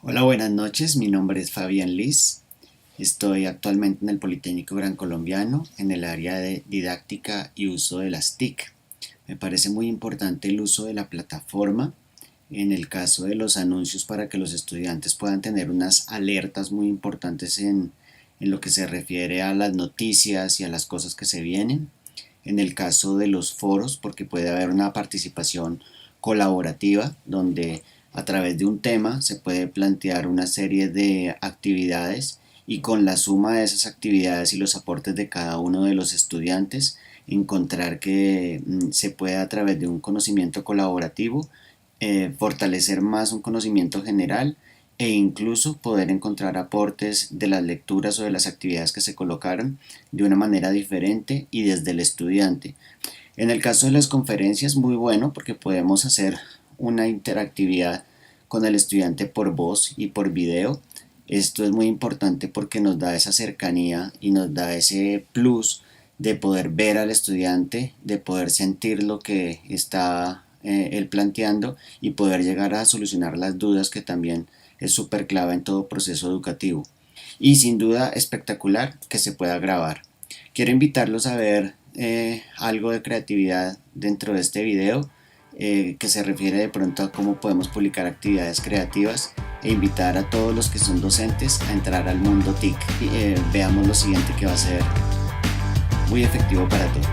Hola, buenas noches. Mi nombre es Fabián Liz. Estoy actualmente en el Politécnico Gran Colombiano en el área de didáctica y uso de las TIC. Me parece muy importante el uso de la plataforma en el caso de los anuncios para que los estudiantes puedan tener unas alertas muy importantes en lo que se refiere a las noticias y a las cosas que se vienen. En el caso de los foros, porque puede haber una participación colaborativa donde a través de un tema se puede plantear una serie de actividades y con la suma de esas actividades y los aportes de cada uno de los estudiantes encontrar que se puede a través de un conocimiento colaborativo fortalecer más un conocimiento general e incluso poder encontrar aportes de las lecturas o de las actividades que se colocaron de una manera diferente y desde el estudiante. En el caso de las conferencias, muy bueno porque podemos hacer una interactividad con el estudiante por voz y por video. Esto es muy importante porque nos da esa cercanía y nos da ese plus de poder ver al estudiante, de poder sentir lo que está él planteando y poder llegar a solucionar las dudas, que también es súper clave en todo proceso educativo. Y sin duda espectacular que se pueda grabar. Quiero invitarlos a ver algo de creatividad dentro de este video, que se refiere de pronto a cómo podemos publicar actividades creativas e invitar a todos los que son docentes a entrar al mundo TIC. Veamos lo siguiente que va a ser muy efectivo para todos.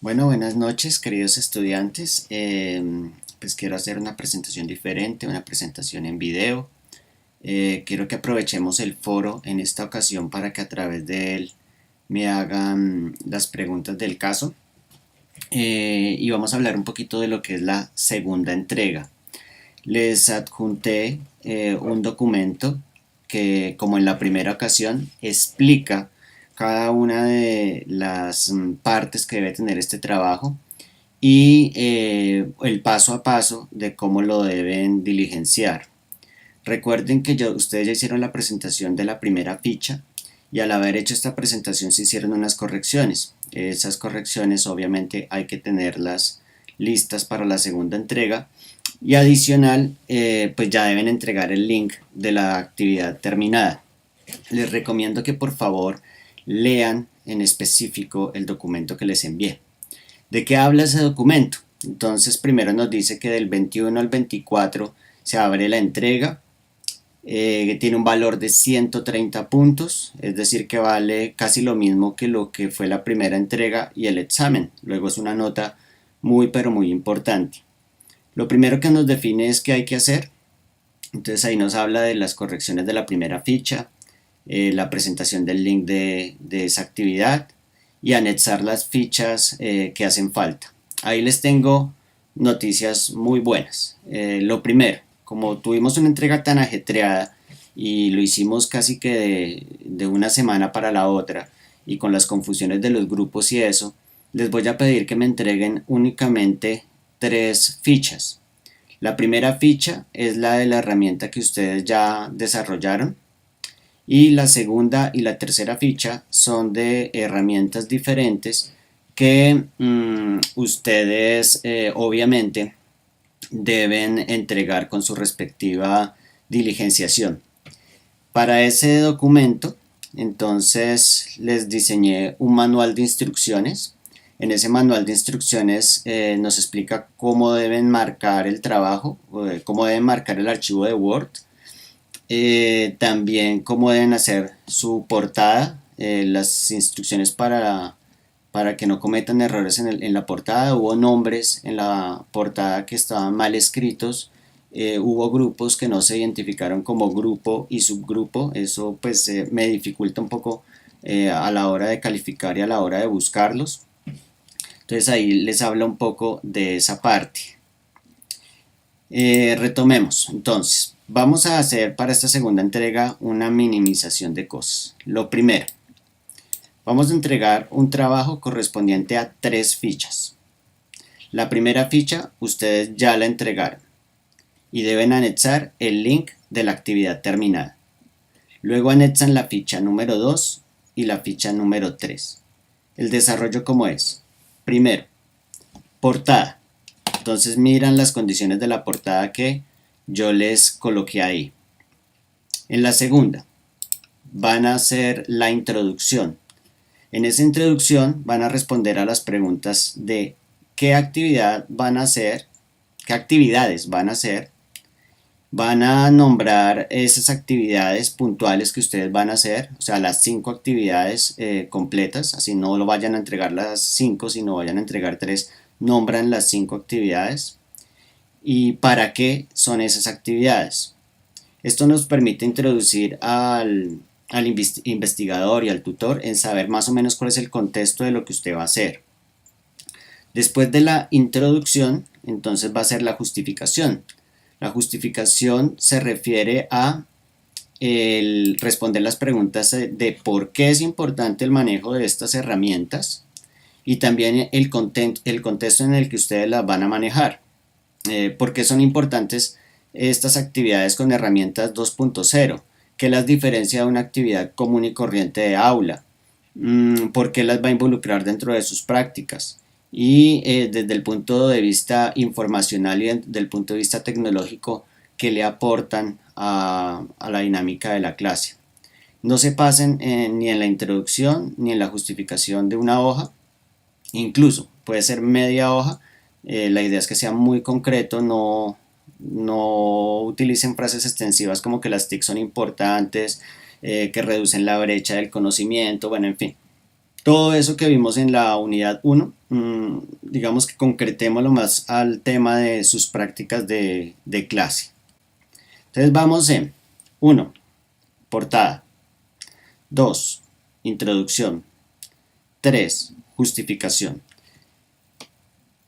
Bueno, buenas noches, queridos estudiantes. Pues quiero hacer una presentación diferente, una presentación en video. Quiero que aprovechemos el foro en esta ocasión para que a través de él me hagan las preguntas del caso. Y vamos a hablar un poquito de lo que es la segunda entrega. Les adjunté un documento que, como en la primera ocasión, explica cada una de las partes que debe tener este trabajo y el paso a paso de cómo lo deben diligenciar. Recuerden que ustedes ya hicieron la presentación de la primera ficha y al haber hecho esta presentación se hicieron unas correcciones. Esas correcciones obviamente hay que tenerlas listas para la segunda entrega y adicional pues ya deben entregar el link de la actividad terminada. Les recomiendo que por favor lean en específico el documento que les envié. ¿De qué habla ese documento? Entonces primero nos dice que del 21 al 24 se abre la entrega, que tiene un valor de 130 puntos, es decir que vale casi lo mismo que lo que fue la primera entrega y el examen. Luego es una nota muy pero muy importante. Lo primero que nos define es qué hay que hacer. Entonces ahí nos habla de las correcciones de la primera ficha, la presentación del link de esa actividad y anexar las fichas que hacen falta. Ahí les tengo noticias muy buenas. Lo primero, como tuvimos una entrega tan ajetreada y lo hicimos casi que de una semana para la otra y con las confusiones de los grupos y eso, les voy a pedir que me entreguen únicamente 3 fichas. La primera ficha es la de la herramienta que ustedes ya desarrollaron y la segunda y la tercera ficha son de herramientas diferentes que ustedes obviamente deben entregar con su respectiva diligenciación. Para ese documento entonces les diseñé un manual de instrucciones. En ese manual de instrucciones nos explica cómo deben marcar el trabajo, cómo deben marcar el archivo de Word, también cómo deben hacer su portada, las instrucciones para que no cometan errores en la portada. Hubo nombres en la portada que estaban mal escritos, hubo grupos que no se identificaron como grupo y subgrupo. Eso pues me dificulta un poco a la hora de calificar y a la hora de buscarlos. Entonces ahí les habla un poco de esa parte. Retomemos. Entonces, vamos a hacer para esta segunda entrega una minimización de cosas. Lo primero, Vamos a entregar un trabajo correspondiente a 3 fichas. La primera ficha ustedes ya la entregaron y deben anexar el link de la actividad terminada. Luego anexan la ficha número 2 y la ficha número 3. El desarrollo, ¿cómo es? Primero, portada. Entonces miran las condiciones de la portada que yo les coloqué ahí. En la segunda, van a hacer la introducción. En esa introducción van a responder a las preguntas de qué actividad van a hacer, qué actividades van a hacer. Van a nombrar esas actividades puntuales que ustedes van a hacer, o sea, las 5 actividades completas, así no lo vayan a entregar las 5, sino vayan a entregar 3, nombran las 5 actividades y para qué son esas actividades. Esto nos permite introducir al investigador y al tutor en saber más o menos cuál es el contexto de lo que usted va a hacer. Después de la introducción, entonces va a ser la justificación. La justificación se refiere a responder las preguntas de por qué es importante el manejo de estas herramientas y también el contexto en el que ustedes las van a manejar. ¿Por qué son importantes estas actividades con herramientas 2.0? ¿Qué las diferencia de una actividad común y corriente de aula? ¿Por qué las va a involucrar dentro de sus prácticas? Y desde el punto de vista informacional y desde el punto de vista tecnológico, que le aportan a la dinámica de la clase. No se pasen ni en la introducción ni en la justificación de una hoja, incluso puede ser media hoja. La idea es que sea muy concreto, no utilicen frases extensivas como que las TIC son importantes, que reducen la brecha del conocimiento, bueno, en fin. Todo eso que vimos en la unidad 1, digamos que concretémoslo más al tema de sus prácticas de clase. Entonces vamos en 1. Portada. 2. Introducción. 3. Justificación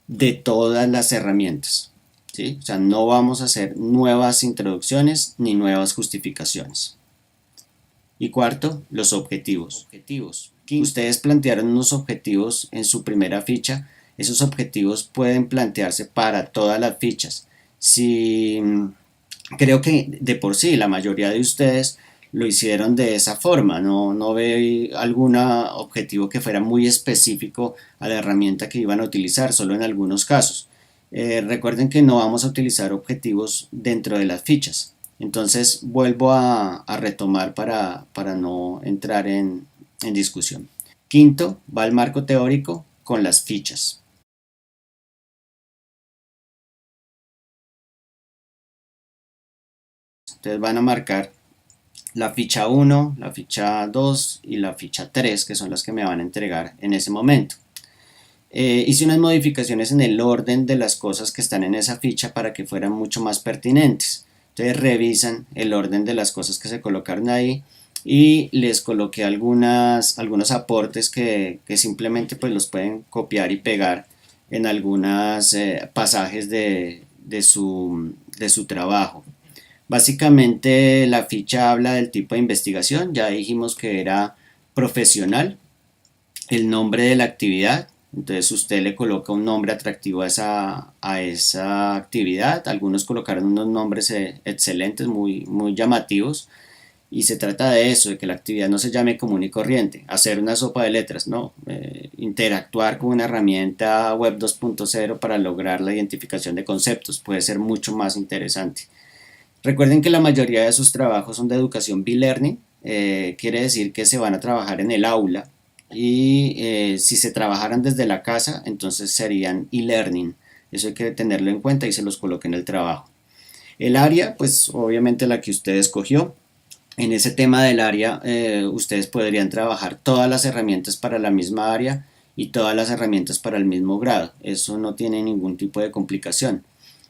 de todas las herramientas. ¿Sí? O sea, no vamos a hacer nuevas introducciones ni nuevas justificaciones. Y cuarto, los objetivos. Ustedes plantearon unos objetivos en su primera ficha. Esos objetivos pueden plantearse para todas las fichas. Creo que de por sí la mayoría de ustedes lo hicieron de esa forma. No veo algún objetivo que fuera muy específico a la herramienta que iban a utilizar, solo en algunos casos. Recuerden que no vamos a utilizar objetivos dentro de las fichas. Entonces vuelvo a retomar para no entrar en discusión. Quinto, va el marco teórico con las fichas. Entonces van a marcar la ficha 1, la ficha 2 y la ficha 3, que son las que me van a entregar en ese momento. Hice unas modificaciones en el orden de las cosas que están en esa ficha para que fueran mucho más pertinentes. Entonces revisan el orden de las cosas que se colocaron ahí y les coloqué algunos aportes que simplemente pues los pueden copiar y pegar en algunos pasajes de su trabajo. Básicamente la ficha habla del tipo de investigación, ya dijimos que era profesional, el nombre de la actividad. Entonces usted le coloca un nombre atractivo a esa actividad. Algunos colocaron unos nombres excelentes, muy llamativos. Y se trata de eso, de que la actividad no se llame común y corriente, hacer una sopa de letras, no. Interactuar con una herramienta web 2.0 para lograr la identificación de conceptos puede ser mucho más interesante. Recuerden que la mayoría de sus trabajos son de educación B-Learning, quiere decir que se van a trabajar en el aula. Y si se trabajaran desde la casa, entonces serían e-learning. Eso hay que tenerlo en cuenta y se los coloque en el trabajo. El área, pues obviamente la que usted escogió. En ese tema del área, ustedes podrían trabajar todas las herramientas para la misma área y todas las herramientas para el mismo grado. Eso no tiene ningún tipo de complicación.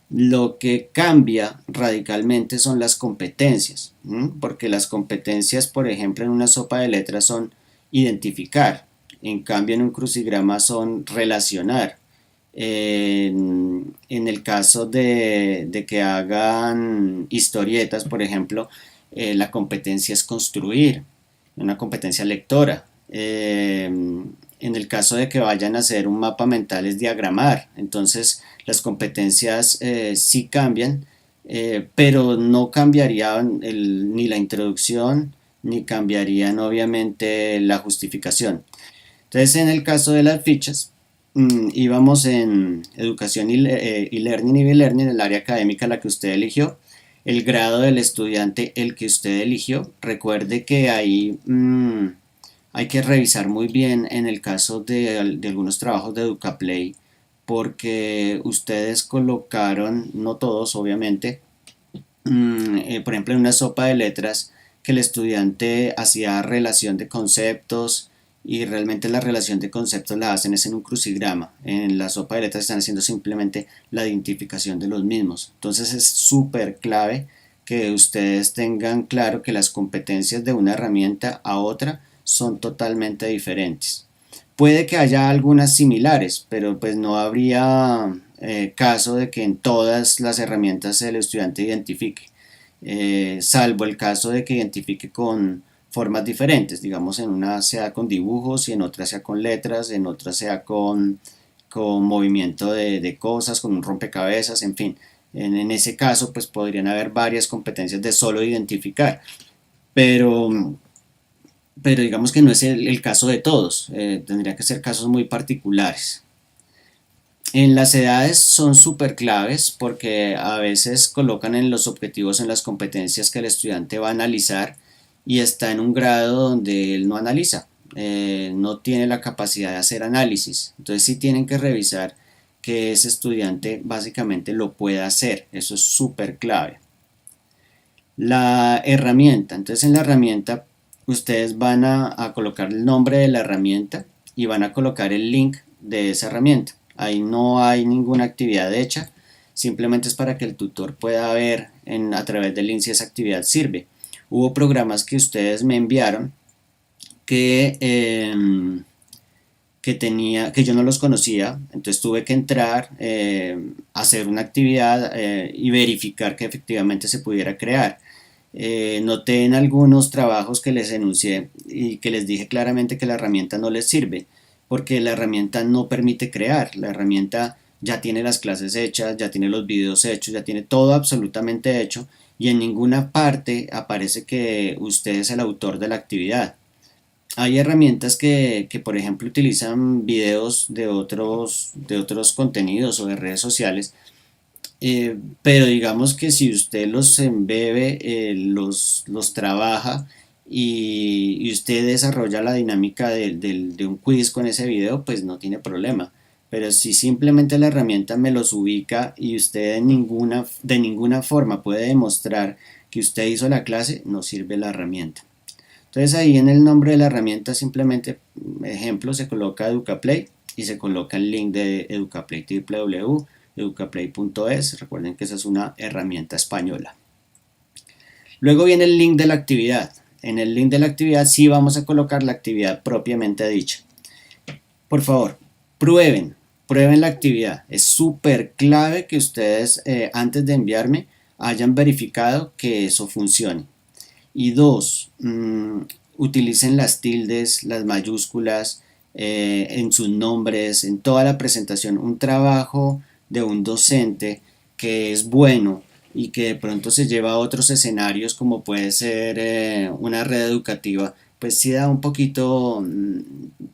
Lo que cambia radicalmente son las competencias, porque las competencias, por ejemplo, en una sopa de letras son identificar, en cambio en un crucigrama son relacionar. En el caso de que hagan historietas, por ejemplo, la competencia es construir, una competencia lectora. En el caso de que vayan a hacer un mapa mental es diagramar, entonces las competencias sí cambian, pero no cambiarían ni la introducción ni cambiarían obviamente la justificación. Entonces en el caso de las fichas, íbamos en educación e-learning y e-learning, el área académica la que usted eligió, el grado del estudiante el que usted eligió. Recuerde que ahí hay que revisar muy bien en el caso de algunos trabajos de EducaPlay, porque ustedes colocaron, no todos obviamente, por ejemplo en una sopa de letras, que el estudiante hacía relación de conceptos y realmente la relación de conceptos la hacen es en un crucigrama. En la sopa de letras están haciendo simplemente la identificación de los mismos. Entonces es súper clave que ustedes tengan claro que las competencias de una herramienta a otra son totalmente diferentes. Puede que haya algunas similares, pero pues no habría caso de que en todas las herramientas el estudiante identifique, salvo el caso de que identifique con formas diferentes, digamos en una sea con dibujos y en otra sea con letras, en otra sea con movimiento de cosas, con un rompecabezas, en fin. En ese caso pues podrían haber varias competencias de solo identificar, pero pero digamos que no es el caso de todos, tendría que ser casos muy particulares. En las edades son súper claves porque a veces colocan en los objetivos en las competencias que el estudiante va a analizar y está en un grado donde él no analiza, no tiene la capacidad de hacer análisis. Entonces sí tienen que revisar que ese estudiante básicamente lo pueda hacer, eso es súper clave. La herramienta, entonces en la herramienta ustedes van a colocar el nombre de la herramienta y van a colocar el link de esa herramienta. Ahí no hay ninguna actividad hecha, simplemente es para que el tutor pueda ver a través del link si esa actividad sirve. Hubo programas que ustedes me enviaron que, que yo no los conocía, entonces tuve que entrar, hacer una actividad y verificar que efectivamente se pudiera crear. Noté en algunos trabajos que les enuncié y que les dije claramente que la herramienta no les sirve, porque la herramienta no permite crear, la herramienta ya tiene las clases hechas, ya tiene los videos hechos, ya tiene todo absolutamente hecho y en ninguna parte aparece que usted es el autor de la actividad. Hay herramientas que por ejemplo utilizan videos de otros contenidos o de redes sociales, pero digamos que si usted los embebe, los trabaja y usted desarrolla la dinámica de un quiz con ese video, pues no tiene problema. Pero si simplemente la herramienta me los ubica y usted de ninguna forma puede demostrar que usted hizo la clase, no sirve la herramienta. Entonces ahí en el nombre de la herramienta simplemente, ejemplo, se coloca EducaPlay y se coloca el link de EducaPlay, www.educaplay.es. Recuerden que esa es una herramienta española. Luego viene el link de la actividad. En el link de la actividad sí vamos a colocar la actividad propiamente dicha. Por favor, prueben la actividad. Es súper clave que ustedes antes de enviarme hayan verificado que eso funcione. Y dos, utilicen las tildes, las mayúsculas en sus nombres, en toda la presentación. Un trabajo de un docente que es bueno y que de pronto se lleva a otros escenarios como puede ser una red educativa, pues sí da un poquito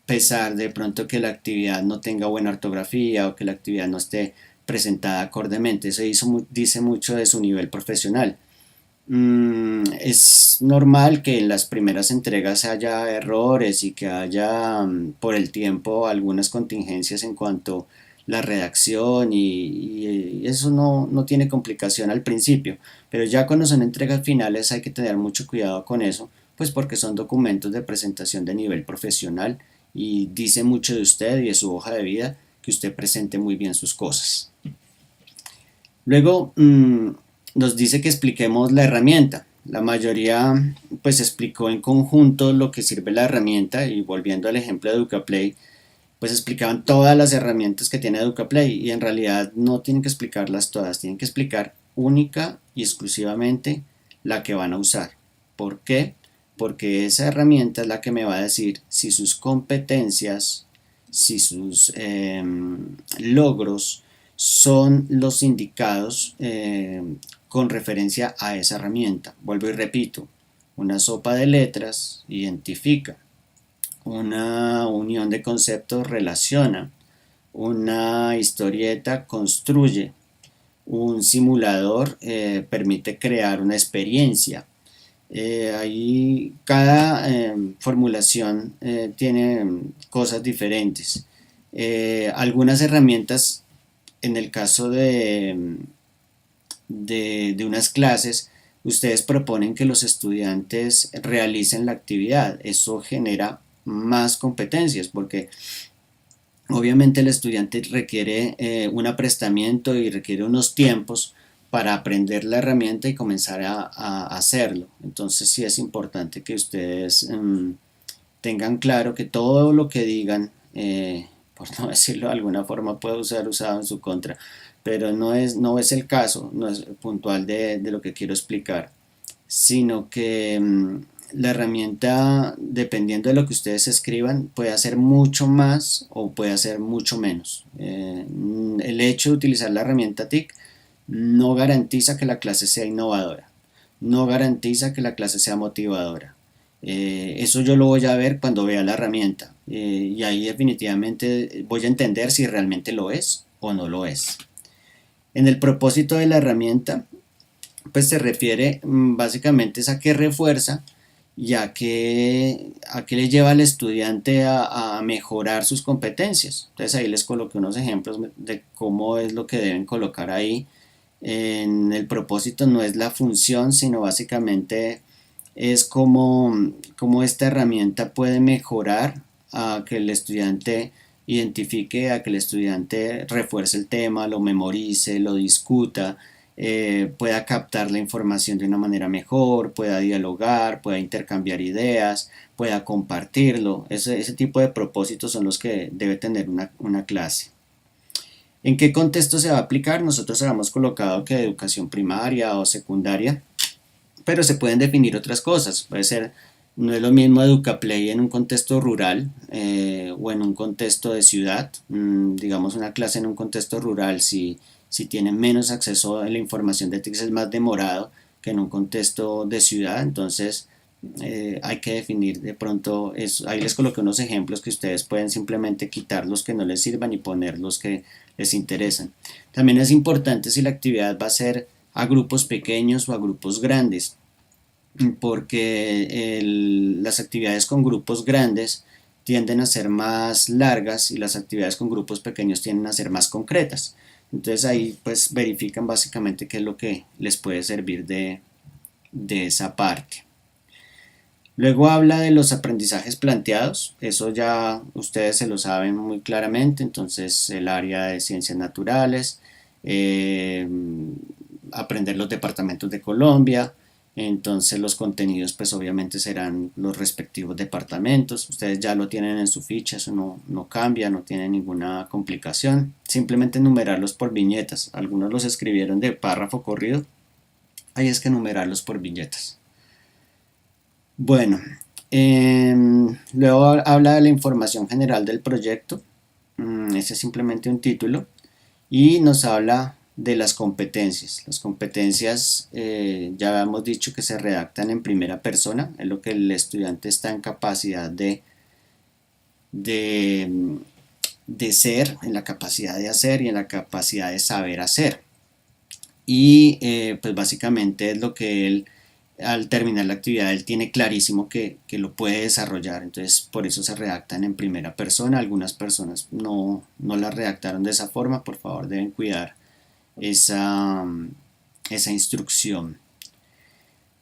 pesar de pronto que la actividad no tenga buena ortografía o que la actividad no esté presentada acordemente. Eso dice mucho de su nivel profesional. Es normal que en las primeras entregas haya errores y que haya por el tiempo algunas contingencias en cuanto a la redacción y eso no tiene complicación al principio, pero ya cuando son entregas finales hay que tener mucho cuidado con eso, pues porque son documentos de presentación de nivel profesional y dice mucho de usted y de su hoja de vida que usted presente muy bien sus cosas. Luego nos dice que expliquemos la herramienta. La mayoría pues explicó en conjunto lo que sirve la herramienta y volviendo al ejemplo de EducaPlay, pues explicaban todas las herramientas que tiene EducaPlay y en realidad no tienen que explicarlas todas, tienen que explicar única y exclusivamente la que van a usar. ¿Por qué? porque esa herramienta es la que me va a decir si sus competencias, si sus logros son los indicados con referencia a esa herramienta. Vuelvo y repito, una sopa de letras identifica, una unión de conceptos relaciona, una historieta construye, un simulador permite crear una experiencia. Ahí cada formulación tiene cosas diferentes. Algunas herramientas, en el caso de unas clases, ustedes proponen que los estudiantes realicen la actividad. Eso genera más competencias porque obviamente el estudiante requiere un aprestamiento y requiere unos tiempos para aprender la herramienta y comenzar a hacerlo. Entonces sí es importante que ustedes tengan claro que todo lo que digan, por no decirlo de alguna forma, puede ser usado en su contra, pero no es el caso, no es puntual de lo que quiero explicar, sino que la herramienta, dependiendo de lo que ustedes escriban, puede hacer mucho más o puede hacer mucho menos. El hecho de utilizar la herramienta TIC no garantiza que la clase sea innovadora, no garantiza que la clase sea motivadora. Eso yo lo voy a ver cuando vea la herramienta y ahí definitivamente voy a entender si realmente lo es o no lo es. En el propósito de la herramienta, pues se refiere básicamente es a que refuerza y a que le lleva al estudiante a mejorar sus competencias. Entonces ahí les coloqué unos ejemplos de cómo es lo que deben colocar ahí. En el propósito no es la función, sino básicamente es cómo esta herramienta puede mejorar a que el estudiante identifique, a que el estudiante refuerce el tema, lo memorice, lo discuta, pueda captar la información de una manera mejor, pueda dialogar, pueda intercambiar ideas, pueda compartirlo. Ese tipo de propósitos son los que debe tener una clase. ¿En qué contexto se va a aplicar? Nosotros habíamos colocado que educación primaria o secundaria, pero se pueden definir otras cosas. Puede ser, no es lo mismo EducaPlay en un contexto rural o en un contexto de ciudad. Digamos una clase en un contexto rural, si tienen menos acceso a la información de TICS es más demorado que en un contexto de ciudad. Entonces hay que definir de pronto eso. Ahí les coloqué unos ejemplos que ustedes pueden simplemente quitar los que no les sirvan y poner los que les interesan. También es importante si la actividad va a ser a grupos pequeños o a grupos grandes, porque las actividades con grupos grandes tienden a ser más largas y las actividades con grupos pequeños tienden a ser más concretas. Entonces ahí pues verifican básicamente qué es lo que les puede servir de esa parte. Luego habla de los aprendizajes planteados, eso ya ustedes se lo saben muy claramente, entonces el área de ciencias naturales, eh, aprender los departamentos de Colombia, entonces los contenidos pues obviamente serán los respectivos departamentos, ustedes ya lo tienen en su ficha, eso no cambia, no tiene ninguna complicación, simplemente numerarlos por viñetas, algunos los escribieron de párrafo corrido, ahí es que numerarlos por viñetas. Bueno, luego habla de la información general del proyecto, ese es simplemente un título, y nos habla de las competencias. Las competencias ya hemos dicho que se redactan en primera persona, es lo que el estudiante está en capacidad de, de ser, en la capacidad de hacer y en la capacidad de saber hacer. Y pues básicamente es lo que él al terminar la actividad él tiene clarísimo que lo puede desarrollar, entonces por eso se redactan en primera persona. Algunas personas no la redactaron de esa forma, por favor deben cuidar esa instrucción.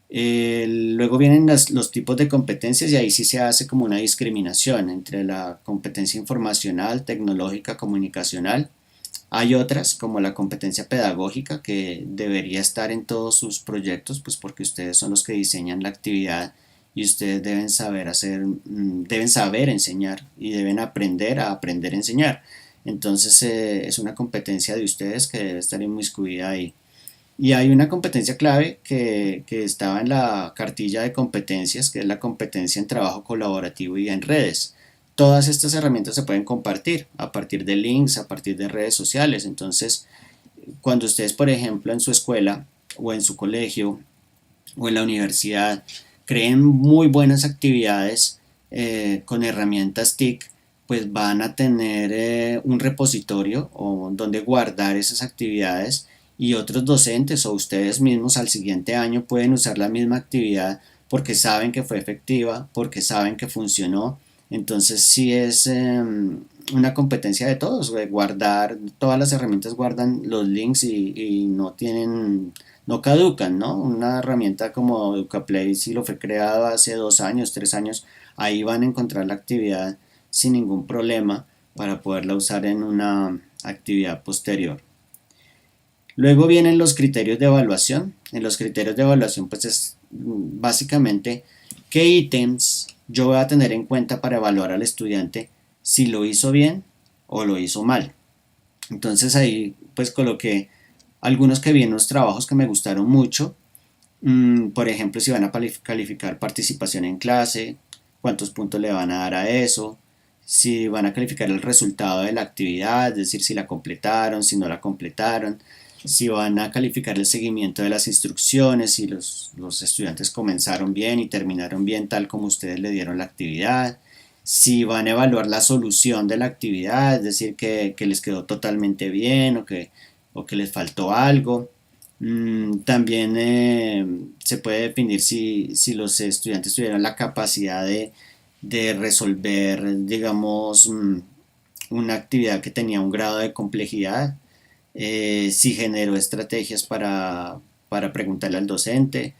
Luego vienen los tipos de competencias y ahí sí se hace como una discriminación entre la competencia informacional, tecnológica, comunicacional. Hay otras como la competencia pedagógica que debería estar en todos sus proyectos, pues porque ustedes son los que diseñan la actividad y ustedes deben saber deben saber enseñar y deben aprender a aprender a enseñar. Entonces es una competencia de ustedes que debe estar inmiscuida ahí. Y hay una competencia clave que estaba en la cartilla de competencias, que es la competencia en trabajo colaborativo y en redes. Todas estas herramientas se pueden compartir a partir de links, a partir de redes sociales. Entonces, cuando ustedes, por ejemplo, en su escuela o en su colegio o en la universidad creen muy buenas actividades con herramientas TIC, pues van a tener un repositorio o donde guardar esas actividades, y otros docentes o ustedes mismos al siguiente año pueden usar la misma actividad porque saben que fue efectiva, porque saben que funcionó. Entonces sí es una competencia de todos, guardar, todas las herramientas guardan los links y no tienen, no caducan, ¿no? Una herramienta como EducaPlay, si lo fue creado hace 2 años, 3 años, ahí van a encontrar la actividad sin ningún problema para poderla usar en una actividad posterior. Luego vienen los criterios de evaluación. En los criterios de evaluación pues es básicamente qué ítems yo voy a tener en cuenta para evaluar al estudiante si lo hizo bien o lo hizo mal. Entonces ahí pues coloqué algunos que vi en los trabajos que me gustaron mucho. Por ejemplo, si van a calificar participación en clase, cuántos puntos le van a dar a eso, si van a calificar el resultado de la actividad, es decir, si la completaron, si no la completaron, si van a calificar el seguimiento de las instrucciones, si los estudiantes comenzaron bien y terminaron bien tal como ustedes le dieron la actividad, si van a evaluar la solución de la actividad, es decir, que les quedó totalmente bien o que les faltó algo. También se puede definir si los estudiantes tuvieron la capacidad de resolver, digamos, una actividad que tenía un grado de complejidad, si generó estrategias para preguntarle al docente,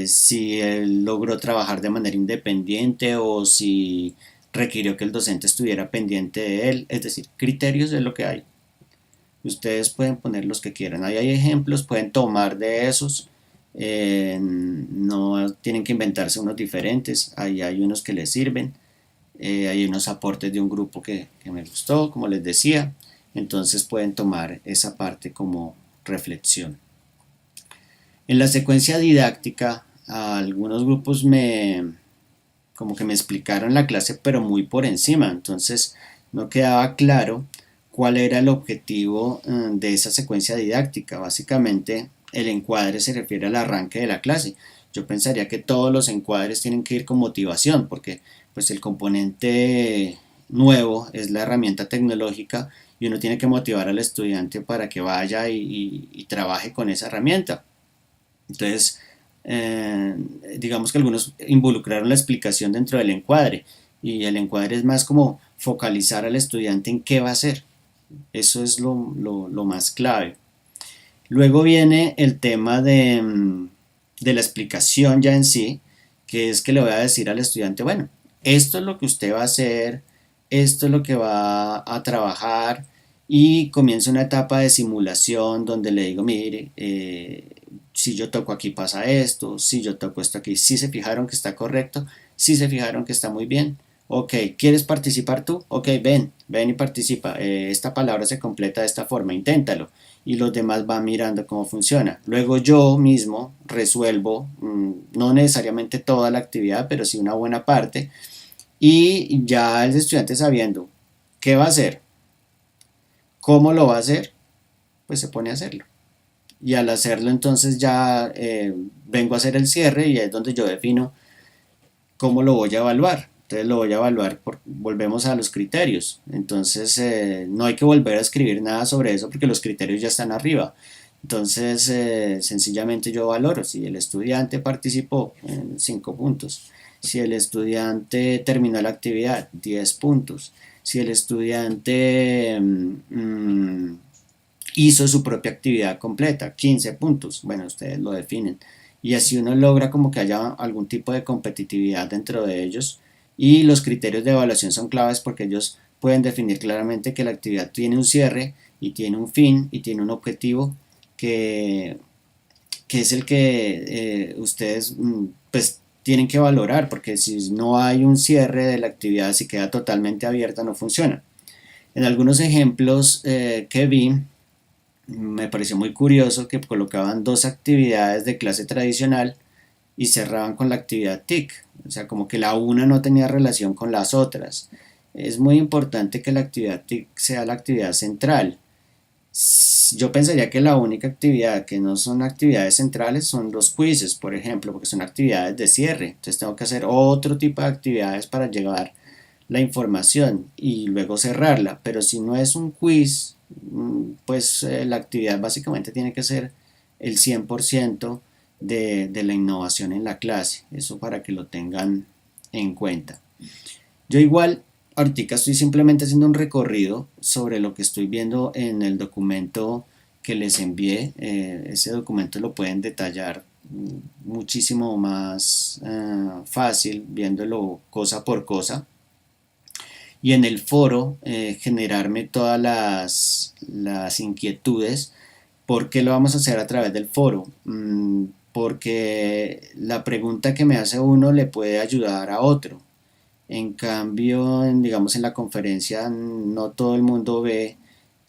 si él logró trabajar de manera independiente o si requirió que el docente estuviera pendiente de él, es decir, criterios de lo que hay. Ustedes pueden poner los que quieran. Ahí hay ejemplos, pueden tomar de esos. No tienen que inventarse unos diferentes. Ahí hay unos que les sirven. Hay unos aportes de un grupo que me gustó, como les decía. Entonces pueden tomar esa parte como reflexión. En la secuencia didáctica, algunos grupos como que me explicaron la clase, pero muy por encima. Entonces no quedaba claro cuál era el objetivo de esa secuencia didáctica. Básicamente el encuadre se refiere al arranque de la clase. Yo pensaría que todos los encuadres tienen que ir con motivación, porque pues el componente nuevo es la herramienta tecnológica y uno tiene que motivar al estudiante para que vaya y trabaje con esa herramienta. Entonces, digamos que algunos involucraron la explicación dentro del encuadre, y el encuadre es más como focalizar al estudiante en qué va a hacer. Eso es lo más clave. Luego viene el tema de la explicación ya en sí, que es que le voy a decir al estudiante, bueno, esto es lo que usted va a hacer, esto es lo que va a trabajar, y comienza una etapa de simulación donde le digo, mire, si yo toco aquí pasa esto, si yo toco esto aquí, si se fijaron que está correcto, si se fijaron que está muy bien. Ok, ¿quieres participar tú? Ok, ven y participa. Esta palabra se completa de esta forma, inténtalo. Y los demás van mirando cómo funciona. Luego yo mismo resuelvo, no necesariamente toda la actividad, pero sí una buena parte. Y ya el estudiante sabiendo qué va a hacer, cómo lo va a hacer, pues se pone a hacerlo. Y al hacerlo entonces ya vengo a hacer el cierre, y es donde yo defino cómo lo voy a evaluar. Entonces lo voy a evaluar, volvemos a los criterios. Entonces no hay que volver a escribir nada sobre eso porque los criterios ya están arriba. Entonces sencillamente yo valoro si el estudiante participó en 5 puntos, si el estudiante terminó la actividad 10 puntos, si el estudiante hizo su propia actividad completa 15 puntos. Bueno, ustedes lo definen. Y así uno logra como que haya algún tipo de competitividad dentro de ellos. Y los criterios de evaluación son claves porque ellos pueden definir claramente que la actividad tiene un cierre y tiene un fin y tiene un objetivo que, que es el que ustedes pues tienen que valorar, porque si no hay un cierre de la actividad, si queda totalmente abierta, no funciona. En algunos ejemplos que vi, me pareció muy curioso que colocaban dos actividades de clase tradicional y cerraban con la actividad TIC, o sea, como que la una no tenía relación con las otras. Es muy importante que la actividad TIC sea la actividad central. Yo pensaría que la única actividad que no son actividades centrales son los quizzes, por ejemplo, porque son actividades de cierre. Entonces tengo que hacer otro tipo de actividades para llevar la información y luego cerrarla. Pero si no es un quiz, pues la actividad básicamente tiene que ser el 100% de la innovación en la clase. Eso para que lo tengan en cuenta. Yo igual, ahorita estoy simplemente haciendo un recorrido sobre lo que estoy viendo en el documento que les envié. Ese documento lo pueden detallar muchísimo más fácil viéndolo cosa por cosa y en el foro generarme todas las inquietudes. ¿Por qué lo vamos a hacer a través del foro? Porque la pregunta que me hace uno le puede ayudar a otro. En cambio, digamos en la conferencia no todo el mundo ve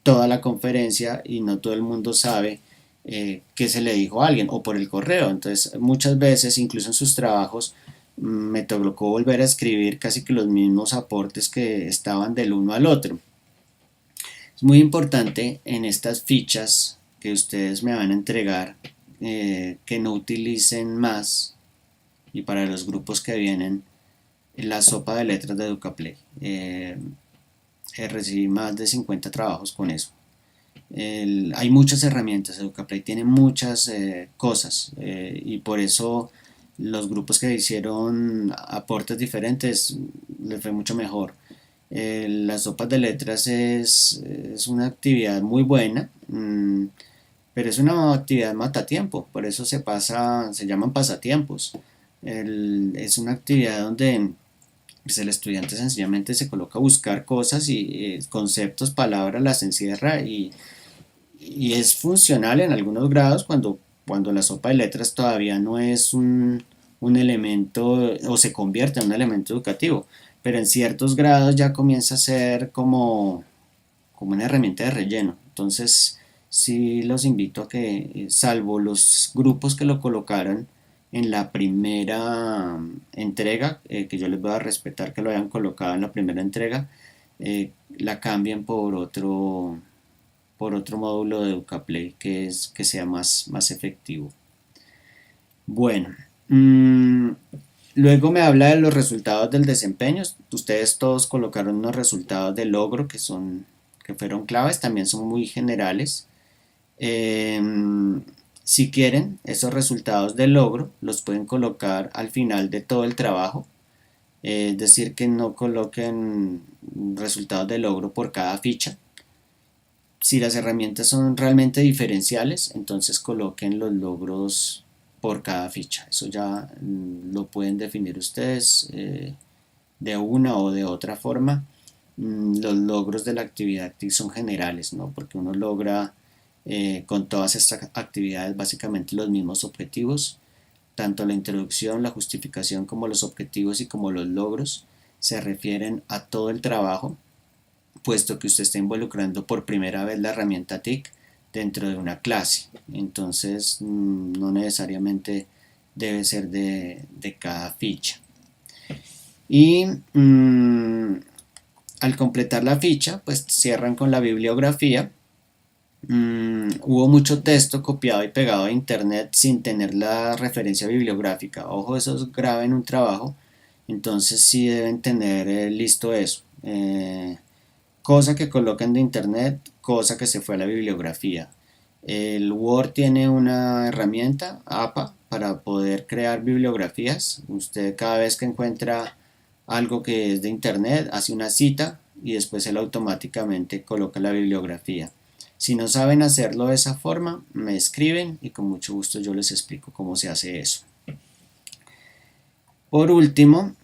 toda la conferencia y no todo el mundo sabe qué se le dijo a alguien o por el correo. Entonces muchas veces, incluso en sus trabajos, me tocó volver a escribir casi que los mismos aportes que estaban del uno al otro. Es muy importante en estas fichas que ustedes me van a entregar que no utilicen más, y para los grupos que vienen, la sopa de letras de Educaplay. Recibí más de 50 trabajos con eso. Hay muchas herramientas, Educaplay tiene muchas cosas y por eso los grupos que hicieron aportes diferentes les fue mucho mejor. Las sopas de letras es una actividad muy buena, pero es una actividad matatiempo, por eso se llaman pasatiempos. Es una actividad donde pues el estudiante sencillamente se coloca a buscar cosas y conceptos, palabras, las encierra y es funcional en algunos grados cuando la sopa de letras todavía no es un elemento o se convierte en un elemento educativo, pero en ciertos grados ya comienza a ser como una herramienta de relleno. Entonces sí los invito a que, salvo los grupos que lo colocaron en la primera entrega, que yo les voy a respetar que lo hayan colocado en la primera entrega, la cambien por otro módulo de Educaplay que sea más efectivo. Bueno, luego me habla de los resultados del desempeño. Ustedes todos colocaron unos resultados de logro que fueron claves, también son muy generales. Si quieren, esos resultados de logro los pueden colocar al final de todo el trabajo, es decir, que no coloquen resultados de logro por cada ficha. Si las herramientas son realmente diferenciales, entonces coloquen los logros por cada ficha. Eso ya lo pueden definir ustedes de una o de otra forma. Los logros de la actividad TIC son generales, ¿no? Porque uno logra con todas estas actividades básicamente los mismos objetivos. Tanto la introducción, la justificación como los objetivos y como los logros se refieren a todo el trabajo, puesto que usted está involucrando por primera vez la herramienta TIC dentro de una clase. Entonces no necesariamente debe ser de cada ficha. Y al completar la ficha, pues cierran con la bibliografía. Hubo mucho texto copiado y pegado a internet sin tener la referencia bibliográfica. Ojo, eso es grave en un trabajo, entonces sí deben tener listo eso. Cosa que coloquen de internet, cosa que se fue a la bibliografía. El Word tiene una herramienta, APA, para poder crear bibliografías. Usted cada vez que encuentra algo que es de internet, hace una cita y después él automáticamente coloca la bibliografía. Si no saben hacerlo de esa forma, me escriben y con mucho gusto yo les explico cómo se hace eso. Por último,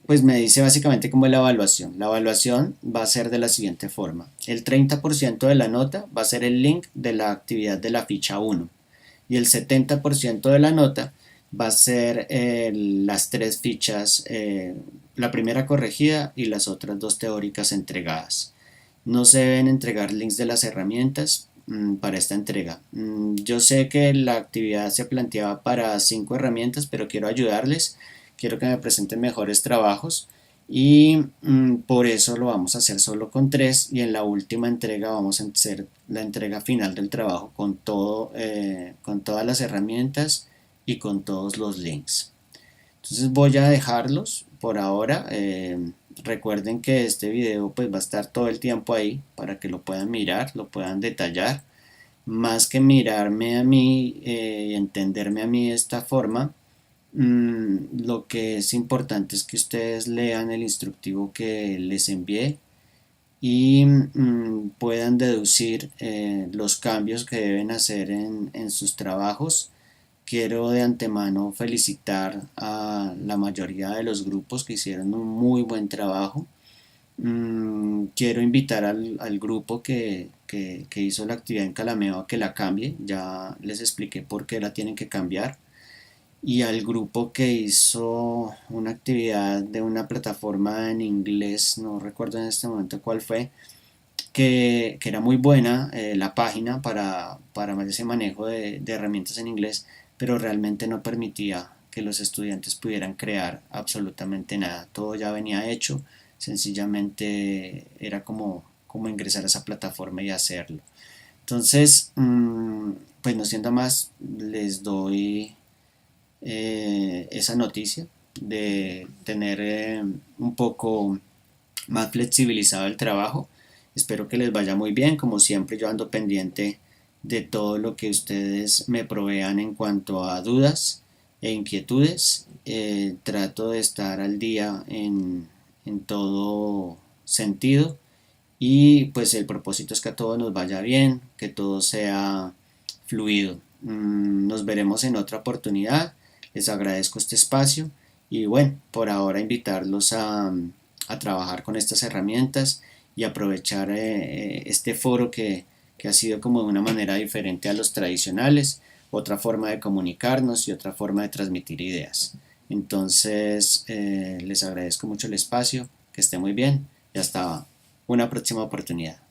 pues me dice básicamente cómo es la evaluación. La evaluación va a ser de la siguiente forma. El 30% de la nota va a ser el link de la actividad de la ficha 1 y el 70% de la nota va a ser las tres fichas, la primera corregida y las otras dos teóricas entregadas. No se deben entregar links de las herramientas para esta entrega. Yo sé que la actividad se planteaba para 5 herramientas, pero quiero ayudarles, quiero que me presenten mejores trabajos y por eso lo vamos a hacer solo con 3 y en la última entrega vamos a hacer la entrega final del trabajo con todo, con todas las herramientas y con todos los links. Entonces voy a dejarlos por ahora. Recuerden que este video pues va a estar todo el tiempo ahí para que lo puedan mirar, lo puedan detallar. Más que mirarme a mí y entenderme a mí de esta forma, lo que es importante es que ustedes lean el instructivo que les envié y puedan deducir los cambios que deben hacer en sus trabajos. Quiero de antemano felicitar a la mayoría de los grupos que hicieron un muy buen trabajo. Quiero invitar al grupo que hizo la actividad en Calameo a que la cambie. Ya les expliqué por qué la tienen que cambiar. Y al grupo que hizo una actividad de una plataforma en inglés, no recuerdo en este momento cuál fue, que era muy buena la página para ese manejo de herramientas en inglés, pero realmente no permitía que los estudiantes pudieran crear absolutamente nada. Todo ya venía hecho, sencillamente era como ingresar a esa plataforma y hacerlo. Entonces, pues no siendo más, les doy esa noticia de tener un poco más flexibilizado el trabajo. Espero que les vaya muy bien. Como siempre, yo ando pendiente de todo lo que ustedes me provean en cuanto a dudas e inquietudes. Trato de estar al día en todo sentido y pues el propósito es que a todos nos vaya bien, que todo sea fluido. Nos veremos en otra oportunidad. Les agradezco este espacio y bueno, por ahora invitarlos a trabajar con estas herramientas y aprovechar este foro que ha sido como de una manera diferente a los tradicionales, otra forma de comunicarnos y otra forma de transmitir ideas. Entonces, les agradezco mucho el espacio, que esté muy bien y hasta una próxima oportunidad.